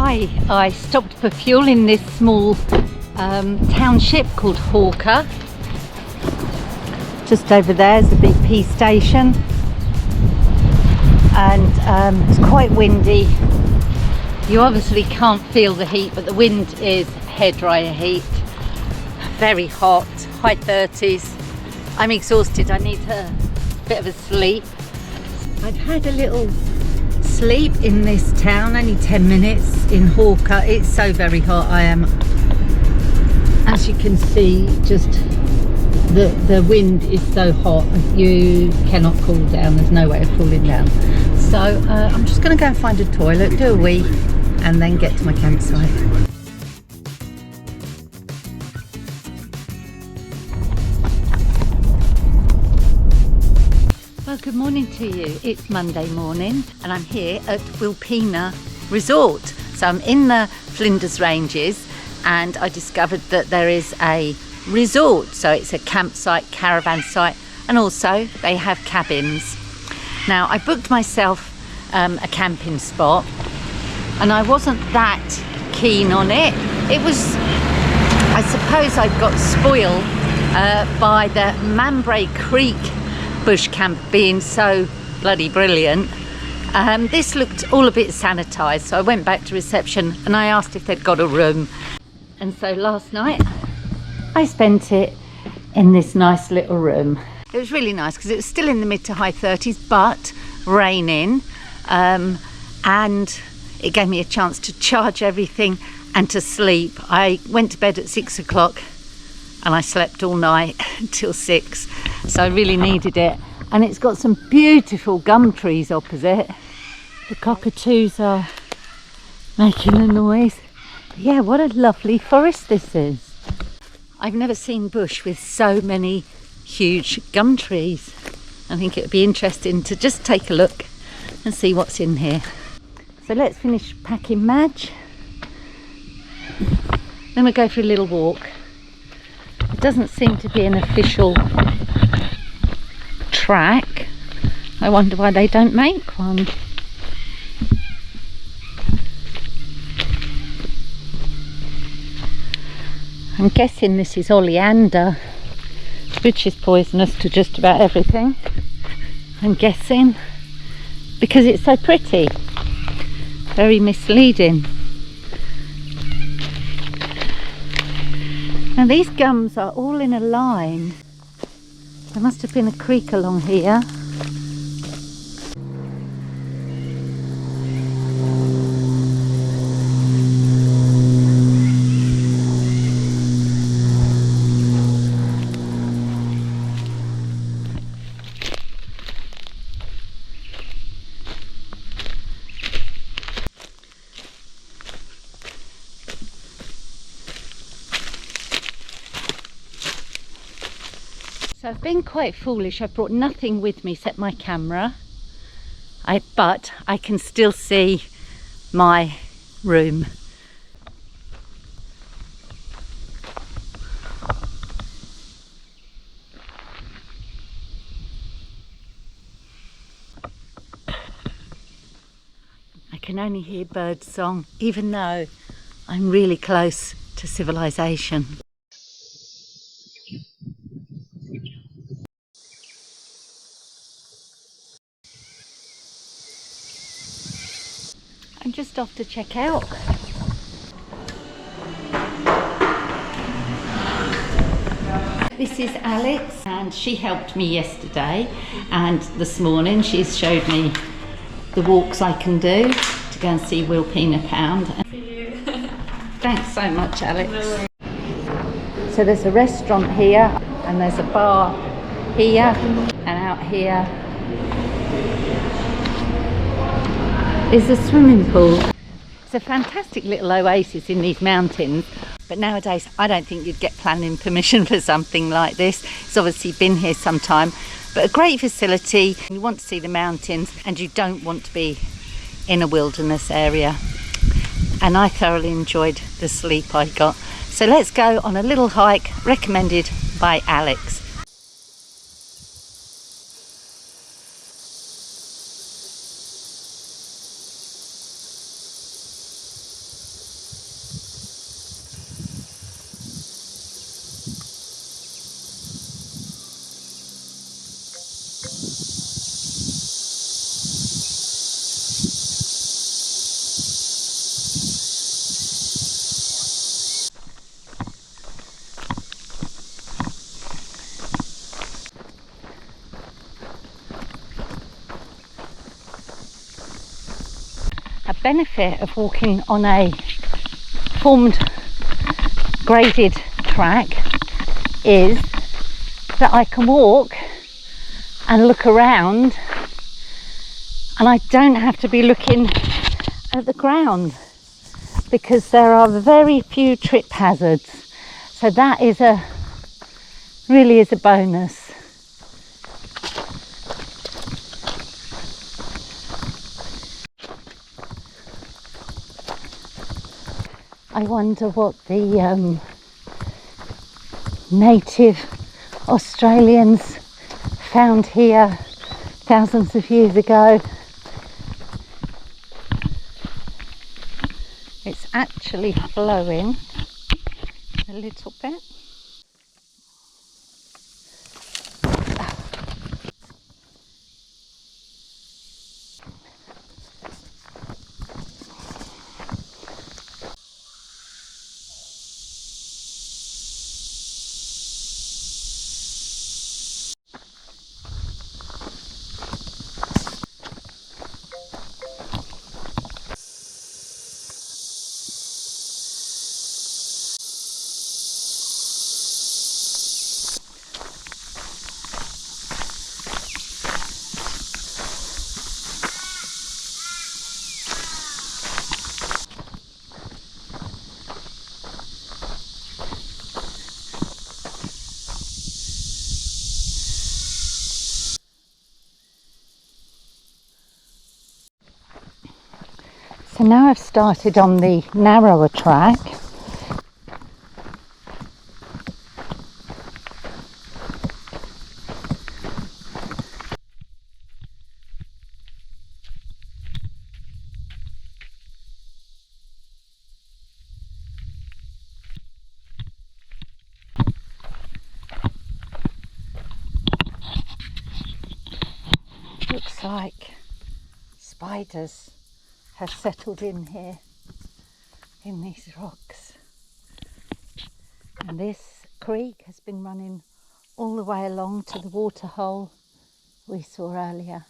Hi, I stopped for fuel in this small township called Hawker. Just over there is the BP station, and it's quite windy. You obviously can't feel the heat, but the wind is hairdryer heat. Very hot, high 30s. I'm exhausted, I need a bit of a sleep. I've had a little sleep in this town, only 10 minutes in Hawker. It's so very hot. I am, as you can see, just the wind is so hot you cannot cool down. There's no way of cooling down. So I'm just going to go and find a toilet, do a wee, and then get to my campsite. Well, good morning to you. It's Monday morning and I'm here at Wilpena Resort. So I'm in the Flinders Ranges and I discovered that there is a resort. So it's a campsite, caravan site, and also they have cabins. Now I booked myself a camping spot and I wasn't that keen on it. It was, I suppose I got spoiled by the Mambray Creek bush camp being so bloody brilliant. This looked all a bit sanitized, so I went back to reception and I asked if they'd got a room. And so last night I spent it in this nice little room. It was really nice because it was still in the mid to high 30s but raining, and it gave me a chance to charge everything and to sleep. I went to bed at 6 o'clock and I slept all night till 6, so I really needed it. And it's got some beautiful gum trees opposite. The cockatoos are making a noise. Yeah, what a lovely forest this is. I've never seen bush with so many huge gum trees. I think it would be interesting to just take a look and see what's in here. So let's finish packing Madge, then we'll go for a little walk. It doesn't seem to be an official track. I wonder why they don't make one. I'm guessing this is oleander, which is poisonous to just about everything. I'm guessing because it's so pretty. Very misleading. Now these gums are all in a line. There must have been a creek along here. So I've been quite foolish. I brought nothing with me except my camera. But I can still see my room. I can only hear bird song, even though I'm really close to civilization. I'm just off to check out. This is Alex and she helped me yesterday, and this morning she's showed me the walks I can do to go and see Wilpena Pound. Thanks so much, Alex. No. So there's a restaurant here and there's a bar here, and out here is a swimming pool. It's a fantastic little oasis in these mountains, but nowadays I don't think you'd get planning permission for something like this. It's obviously been here some time, but a great facility. You want to see the mountains and you don't want to be in a wilderness area. And I thoroughly enjoyed the sleep I got. So let's go on a little hike recommended by Alex. benefit of walking on a formed graded track is that I can walk and look around, and I don't have to be looking at the ground because there are very few trip hazards. So that is really is a bonus. I wonder what the native Australians found here thousands of years ago. It's actually flowing a little bit. So now I've started on the narrower track. Looks like spiders have settled in here in these rocks, and this creek has been running all the way along to the water hole we saw earlier.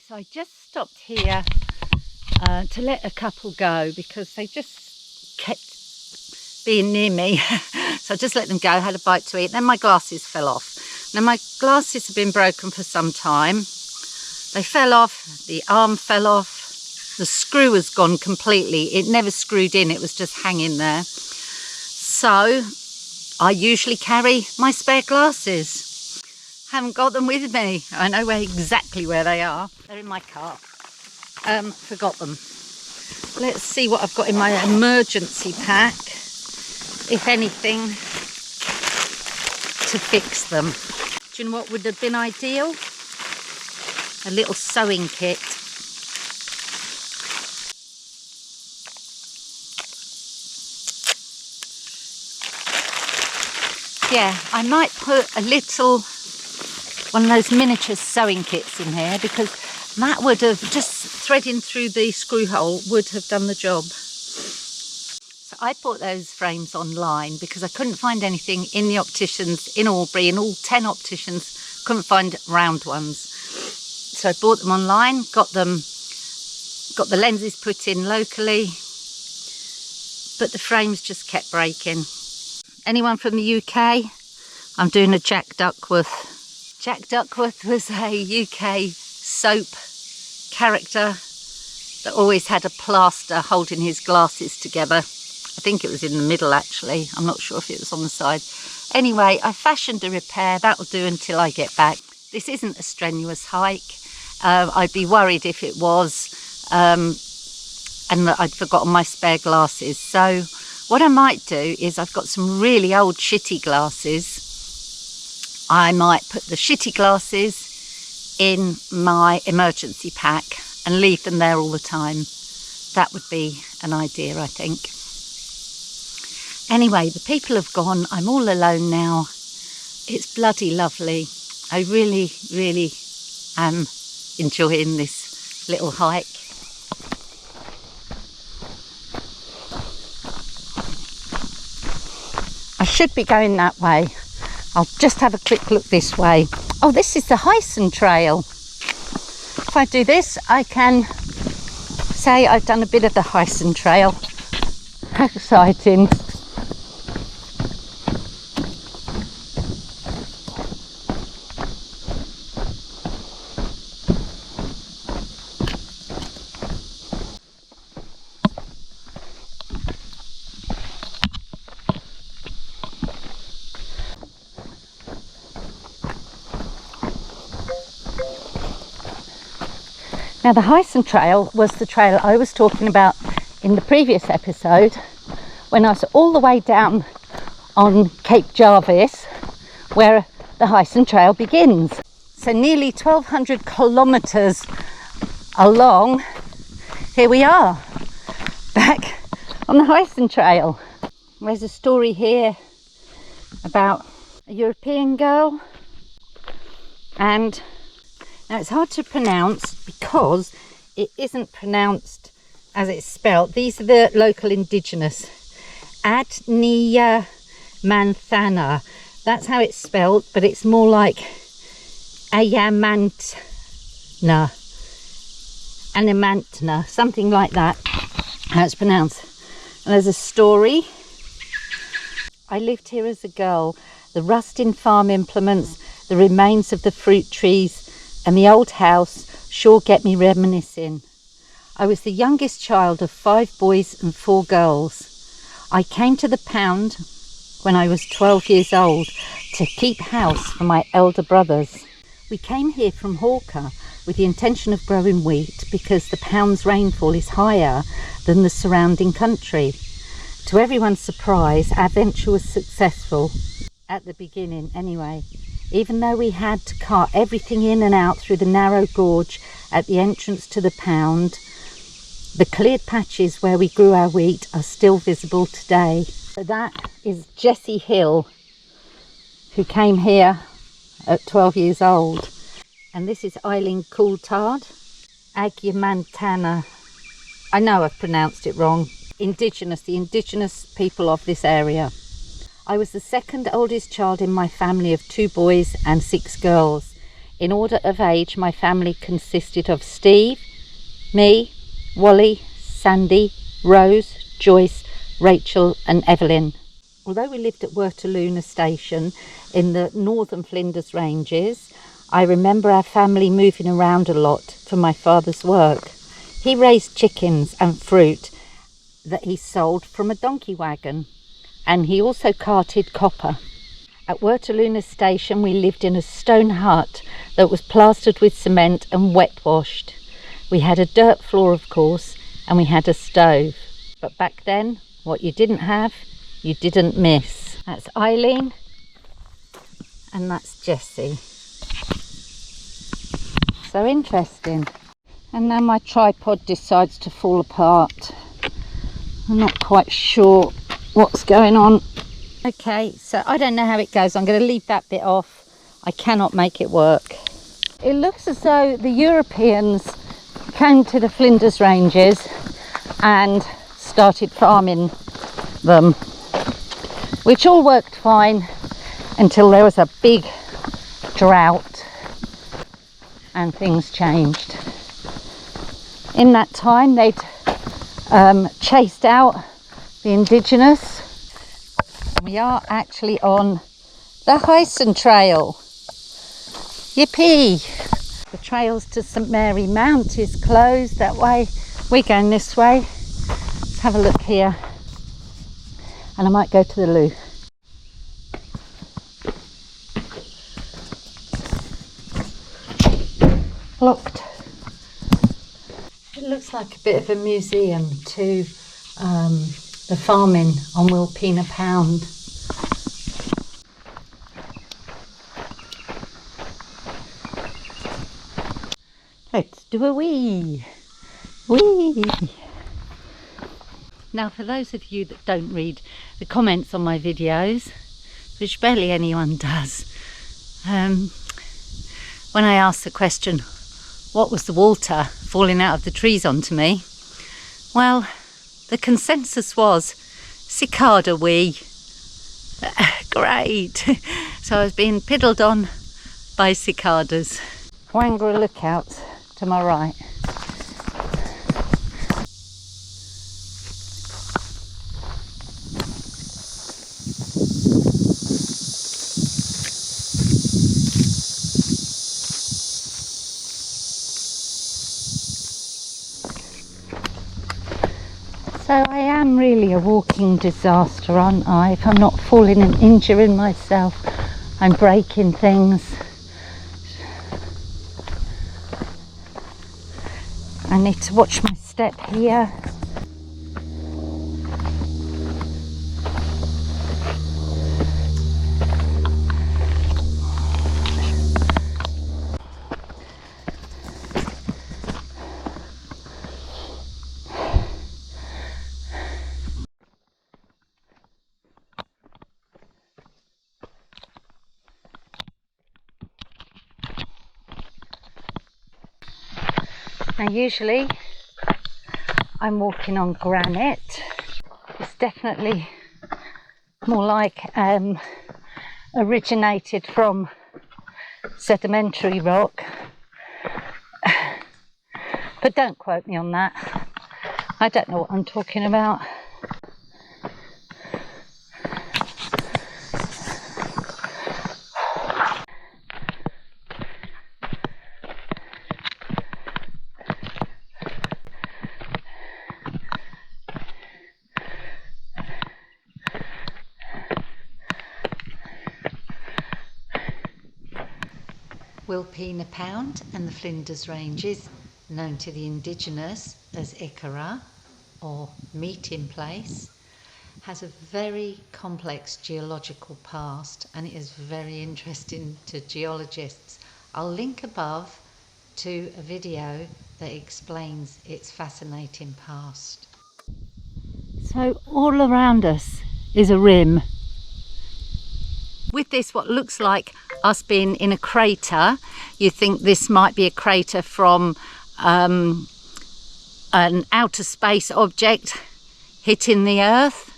So I just stopped here to let a couple go because they just kept being near me. So I just let them go, had a bite to eat. Then my glasses fell off. Now my glasses have been broken for some time. They fell off, the arm fell off, the screw has gone completely. It never screwed in, it was just hanging there. So I usually carry my spare glasses. Haven't got them with me. I know exactly where they are. They're in my car. Forgot them. Let's see what I've got in my emergency pack, if anything, to fix them. Do you know what would have been ideal? A little sewing kit. Yeah, I might put a little one of those miniature sewing kits in here, because that would have, just threading through the screw hole would have done the job. So I bought those frames online because I couldn't find anything in the opticians in Albury, in all 10 opticians, couldn't find round ones. So I bought them online, got the lenses put in locally, but the frames just kept breaking. Anyone from the UK? I'm doing a Jack Duckworth. Jack Duckworth was a UK soap character that always had a plaster holding his glasses together. I think it was in the middle actually. I'm not sure if it was on the side. Anyway, I fashioned a repair. That'll do until I get back. This isn't a strenuous hike. I'd be worried if it was and that I'd forgotten my spare glasses. So what I might do is, I've got some really old shitty glasses. I might put the shitty glasses in my emergency pack and leave them there all the time. That would be an idea, I think. Anyway, the people have gone. I'm all alone now. It's bloody lovely. I really, really am enjoying this little hike. I should be going that way. I'll just have a quick look this way. Oh, this is the Hyson Trail. If I do this, I can say I've done a bit of the Hyson Trail. How exciting. Now the Hyson Trail was the trail I was talking about in the previous episode, when I was all the way down on Cape Jarvis, where the Hyson Trail begins. So nearly 1,200 kilometres along, here we are, back on the Hyson Trail. There's a story here about a European girl, and now it's hard to pronounce because it isn't pronounced as it's spelt. These are the local indigenous. Adnia Manthana. That's how it's spelt, but it's more like Ayamantna. Animantna, something like that, how it's pronounced. And there's a story. I lived here as a girl. The rust in farm implements, the remains of the fruit trees, and the old house sure get me reminiscing. I was the youngest child of 5 boys and 4 girls. I came to the Pound when I was 12 years old to keep house for my elder brothers. We came here from Hawker with the intention of growing wheat because the Pound's rainfall is higher than the surrounding country. To everyone's surprise, our venture was successful, at the beginning anyway. Even though we had to cart everything in and out through the narrow gorge at the entrance to the Pound, the cleared patches where we grew our wheat are still visible today. So that is Jessie Hill, who came here at 12 years old. And this is Eileen Coulthard, Agyamantana. I know I've pronounced it wrong. Indigenous, the indigenous people of this area. I was the second oldest child in my family of 2 boys and 6 girls. In order of age, my family consisted of Steve, me, Wally, Sandy, Rose, Joyce, Rachel and Evelyn. Although we lived at Wilpena Station in the northern Flinders Ranges, I remember our family moving around a lot for my father's work. He raised chickens and fruit that he sold from a donkey wagon, and he also carted copper. At Wilpena Station we lived in a stone hut that was plastered with cement and wet washed. We had a dirt floor, of course, and we had a stove. But back then, what you didn't have, you didn't miss. That's Eileen, and that's Jessie. So interesting. And now my tripod decides to fall apart. I'm not quite sure what's going on. Okay, so I don't know how it goes. I'm going to leave that bit off. I cannot make it work. It looks as though the Europeans came to the Flinders Ranges and started farming them, which all worked fine until there was a big drought and things changed. In that time they'd chased out the indigenous. We are actually on The Hyson Trail. Yippee! The trails to St Mary Mount is closed that way. We're going this way. Let's have a look here. And I might go to the loo. Locked. It looks like a bit of a museum to the farming on Wilpena Pound. Let's do a wee. Wee. Now, for those of you that don't read the comments on my videos, which barely anyone does, when I asked the question, what was the water falling out of the trees onto me? Well, the consensus was cicada wee. Great. So I was being piddled on by cicadas. Wangara lookout to my right. So I am really a walking disaster, aren't I? If I'm not falling and injuring myself, I'm breaking things. I need to watch my step here. Now usually I'm walking on granite. It's definitely more like originated from sedimentary rock, but don't quote me on that. I don't know what I'm talking about. Wilpena Pound and the Flinders Ranges, known to the indigenous as Ep.4 or meeting place, has a very complex geological past, and it is very interesting to geologists. I'll link above to a video that explains its fascinating past. So all around us is a rim. With this, what looks like us being in a crater, you think this might be a crater from an outer space object hitting the earth,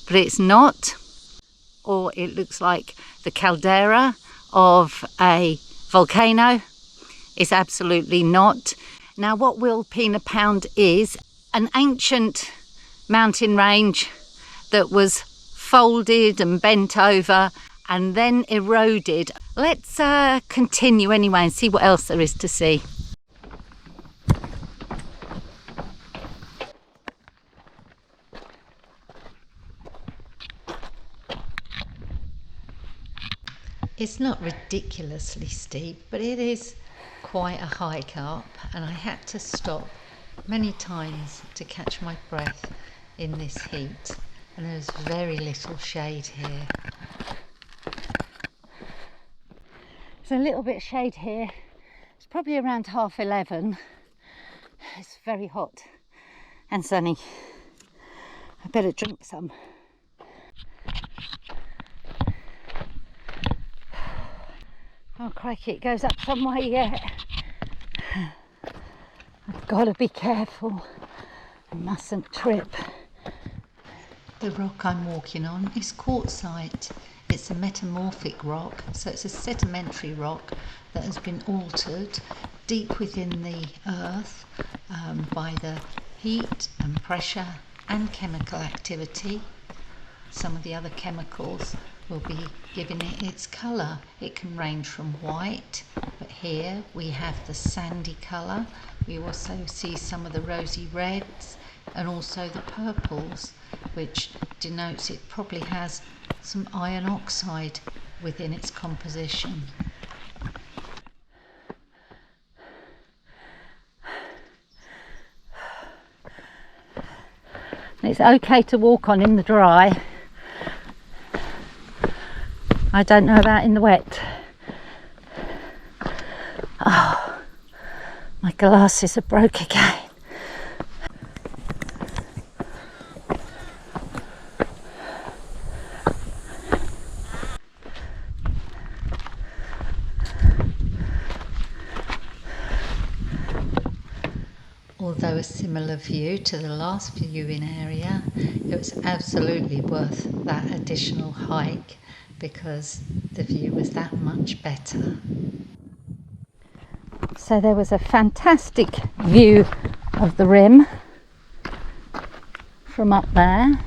but it's not. Or it looks like the caldera of a volcano. It's absolutely not. Now, what Wilpena Pound is an ancient mountain range that was folded and bent over and then eroded. Let's continue anyway and see what else there is to see. It's not ridiculously steep, but it is quite a hike up, and I had to stop many times to catch my breath in this heat, and there's very little shade here. There's a little bit of shade here. It's probably around 11:30. It's very hot and sunny. I better drink some. Oh crikey, it goes up some way yet. I've got to be careful. I mustn't trip. The rock I'm walking on is quartzite. It's a metamorphic rock, so it's a sedimentary rock that has been altered deep within the earth by the heat and pressure and chemical activity. Some of the other chemicals will be giving it its colour. It can range from white, but here we have the sandy colour. We also see some of the rosy reds and also the purples, which denotes it probably has some iron oxide within its composition. It's okay to walk on in the dry. I don't know about in the wet. Oh, my glasses are broke again. Although a similar view to the last viewing area, it was absolutely worth that additional hike because the view was that much better. So there was a fantastic view of the rim from up there.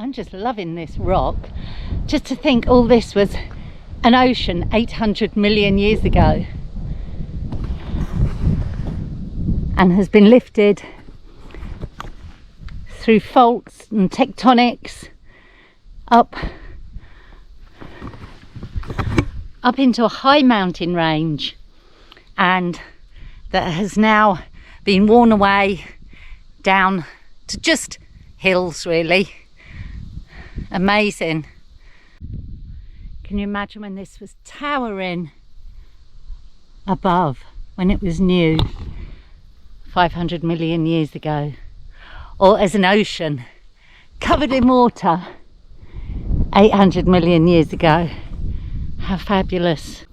I'm just loving this rock. Just to think all this was an ocean 800 million years ago and has been lifted through faults and tectonics up into a high mountain range, and that has now been worn away down to just hills, really. Amazing. Can you imagine when this was towering above, when it was new 500 million years ago, or as an ocean covered in water 800 million years ago? How fabulous.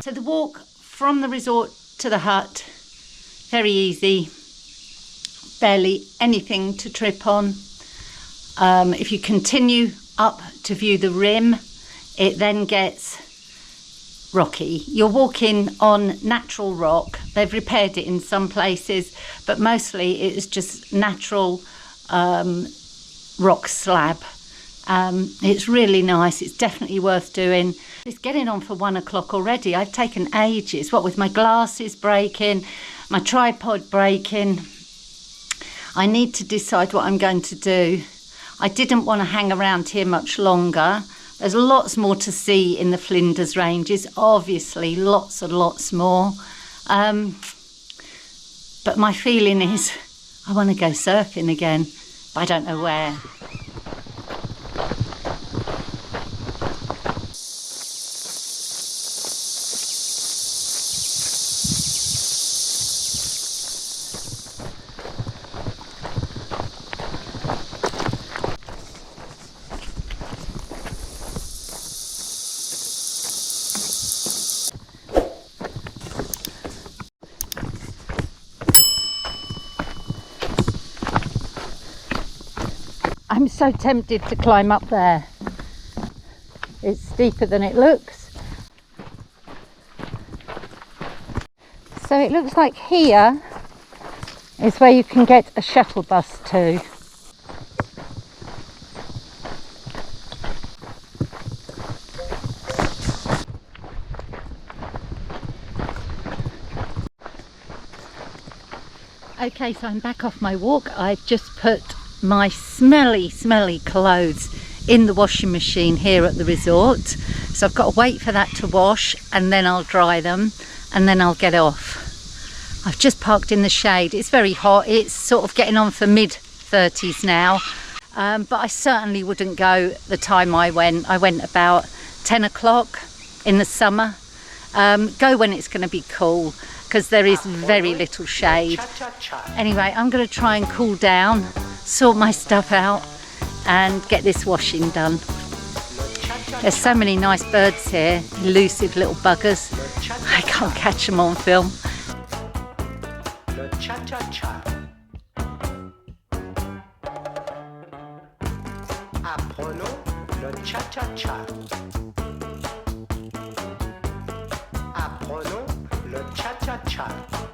So the walk from the resort to the hut, very easy, barely anything to trip on. If you continue up to view the rim, it then gets rocky. You're walking on natural rock. They've repaired it in some places, but mostly it's just natural rock slab. It's really nice. It's definitely worth doing. It's getting on for 1 o'clock already. I've taken ages, what with my glasses breaking, my tripod breaking. I need to decide what I'm going to do. I didn't want to hang around here much longer. There's lots more to see in the Flinders Ranges, obviously, lots and lots more. But my feeling is I want to go surfing again, but I don't know where. I'm so tempted to climb up there. It's steeper than it looks. So it looks like here is where you can get a shuttle bus to. Okay, so I'm back off my walk. I've just put my smelly clothes in the washing machine here at the resort. So I've got to wait for that to wash and then I'll dry them and then I'll get off. I've just parked in the shade. It's very hot. It's sort of getting on for mid-30s now. But I certainly wouldn't go the time I went. I went about 10 o'clock in the summer. Go when it's going to be cool, because there is very little shade. Anyway, I'm going to try and cool down, sort my stuff out and get this washing done. There's so many nice birds here, elusive little buggers. I can't catch them on film. Apprenons le cha-cha-cha. Apprenons le cha-cha-cha.